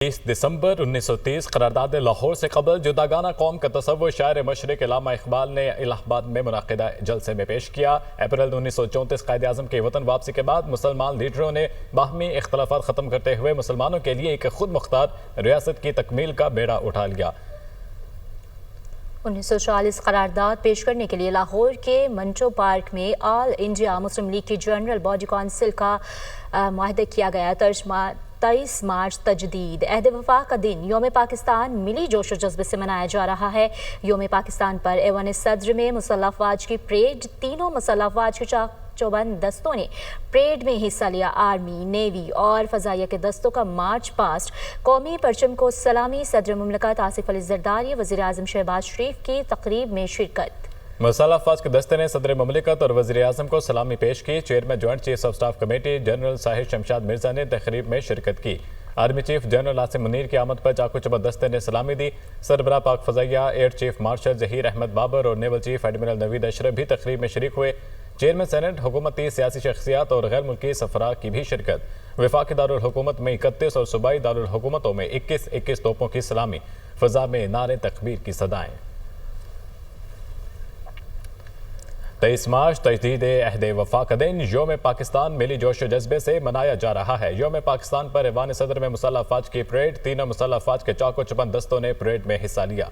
30 दिसंबर 1930 करारदाद लाहौर से कबल जुदागाना कौम का तसव्वुर शायर मशरिक अल्लामा इकबाल ने इलाहाबाद में मुनाकिदा जलसे में पेश किया। अप्रैल 1934 कायद आज़म की वतन वापसी के बाद मुसलमान लीडरों ने बाहमी इख्तलाफात ख़त्म करते हुए मुसलमानों के लिए एक खुद मुख्तार रियासत की तकमील का बेड़ा उठा लिया। 1940 करारदाद पेश करने के लिए लाहौर के मंटो पार्क में ऑल इंडिया मुस्लिम लीग की जनरल बॉडी काउंसिल का मुआहदा किया गया। 23 मार्च तजदीद अहद वफा का दिन योम पाकिस्तान मिली जोश जज्बे से मनाया जा रहा है। योम पाकिस्तान पर ऐवान सद्र में मुसल्लह अफवाज की परेड, तीनों मुसल्लह अफवाज के चौबंद दस्तों ने परेड में हिस्सा लिया। आर्मी, नेवी और फजाइया के दस्तों का मार्च पास्ट, कौमी परचम को सलामी, सदर मुमलिकत आसिफ अली जरदारी, वज़ीर आज़म शहबाज शरीफ की तकरीब में शिरकत। मुसल्लह अफवाज के दस्ते ने सदर मुमलिकत और वज़ीर आज़म को सलामी पेश की। Chairman joint chief of staff committee general Sahir Shamshad Mirza ने तकरीब में शिरकत की। Army chief general Asim Munir की आमद पर चाकू चबा दस्ते ने सलामी दी। सरबराह पाक फजाइया air chief marshal Zaheer Ahmad Babar और naval chief admiral Naveed Ashraf भी तकरीब में शरीक हुए। चेयरमैन सेनेट, हुकूमती सियासी शख्सियात और गैर मुल्की सफरा की भी शिरकत। वफाकी दारुल हुकूमत में 31 और सूबाई दारुल हुकूमतों में 21 तोपों की सलामी। फजा में नारे तकबीर की सदाएं। 23 मार्च तजदीद अहद वफा का दिन योम पाकिस्तान मिली जोश जज्बे से मनाया जा रहा है। योम पाकिस्तान पर ऐवान सदर में मुसल्लह अफवाज की परेड, तीनों मुसल्लह अफवाज के चाको चुबंद दस्तों ने परेड में हिस्सा लिया।